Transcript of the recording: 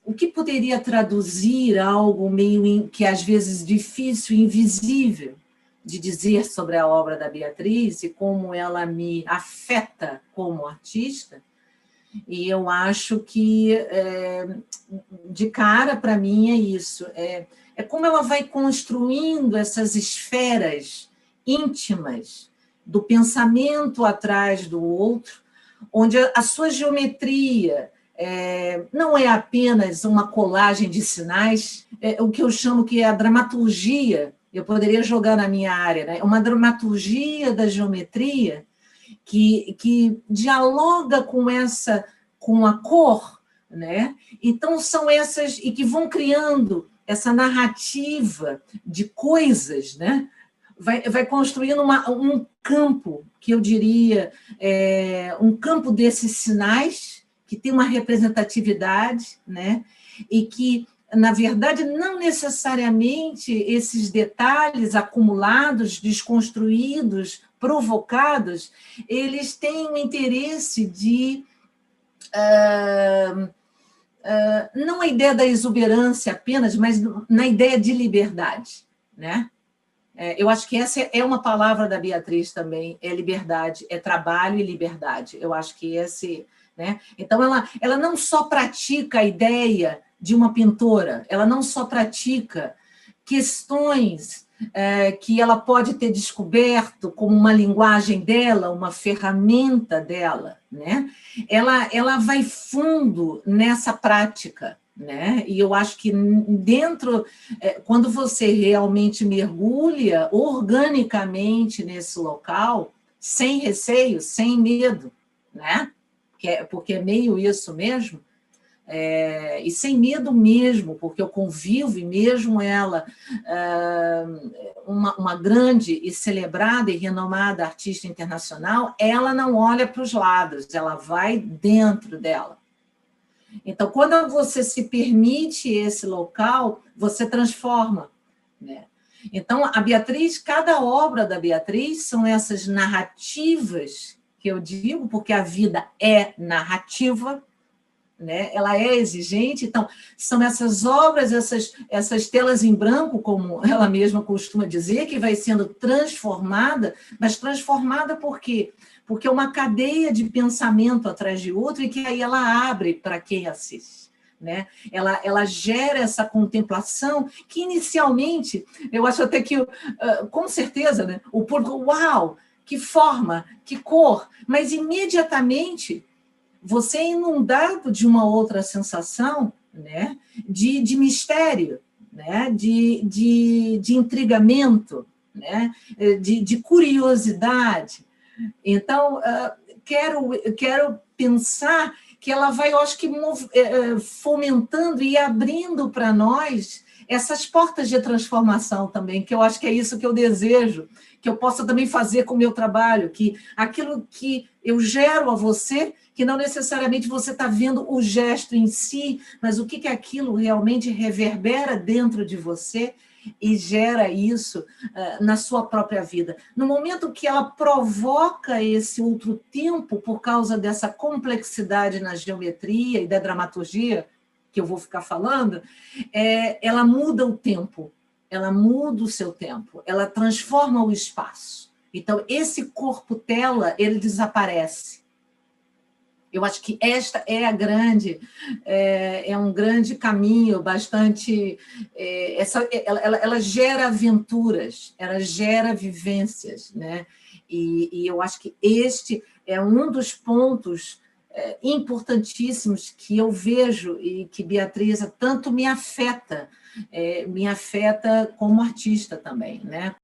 o que poderia traduzir algo meio que às vezes difícil, invisível, de dizer sobre a obra da Beatriz e como ela me afeta como artista. E eu acho que, de cara, para mim, é isso. É como ela vai construindo essas esferas íntimas do pensamento atrás do outro, onde a sua geometria não é apenas uma colagem de sinais, o que eu chamo que é a dramaturgia, eu poderia jogar na minha área, né? Uma dramaturgia da geometria que dialoga com a cor, né? Então, são essas, e que vão criando essa narrativa de coisas, né? Vai construindo um campo, que eu diria, um campo desses sinais, que tem uma representatividade, né? E que, na verdade, não necessariamente esses detalhes acumulados, desconstruídos, provocados, eles têm o interesse de... não a ideia da exuberância apenas, mas na ideia de liberdade, né? Eu acho que essa é uma palavra da Beatriz também, é liberdade, é trabalho e liberdade. Eu acho que esse... né? Então, ela não só pratica a ideia de uma pintora, ela não só pratica questões que ela pode ter descoberto como uma linguagem dela, uma ferramenta dela, né? Ela vai fundo nessa prática, né? E eu acho que dentro, quando você realmente mergulha organicamente nesse local, sem receio, sem medo, né? Porque é meio isso mesmo, e sem medo mesmo, porque eu convivo, e mesmo ela, uma grande e celebrada e renomada artista internacional, ela não olha para os lados, ela vai dentro dela. Então, quando você se permite esse local, você transforma, né? Então, a Beatriz, cada obra da Beatriz são essas narrativas que eu digo, porque a vida é narrativa, né? Ela é exigente, então, são essas obras, essas telas em branco, como ela mesma costuma dizer, que vai sendo transformada, mas transformada por quê? Porque é uma cadeia de pensamento atrás de outra e que aí ela abre para quem assiste, né? Ela gera essa contemplação que, inicialmente, eu acho até que, com certeza, né, o público, uau, que forma, que cor, mas imediatamente você é inundado de uma outra sensação, né, de mistério, né, de intrigamento, né, de curiosidade. Então, quero pensar que ela vai, eu acho que, fomentando e abrindo para nós essas portas de transformação também, que eu acho que é isso que eu desejo, que eu possa também fazer com o meu trabalho, que aquilo que eu gero a você, que não necessariamente você está vendo o gesto em si, mas o que aquilo realmente reverbera dentro de você e gera isso na sua própria vida. No momento que ela provoca esse outro tempo, por causa dessa complexidade na geometria e da dramaturgia, que eu vou ficar falando, ela muda o tempo, ela muda o seu tempo, ela transforma o espaço. Então, esse corpo-tela, ele desaparece. Eu acho que esta é um grande caminho, bastante... ela gera aventuras, ela gera vivências, né? E eu acho que este é um dos pontos importantíssimos que eu vejo e que Beatriz tanto me afeta como artista também, né?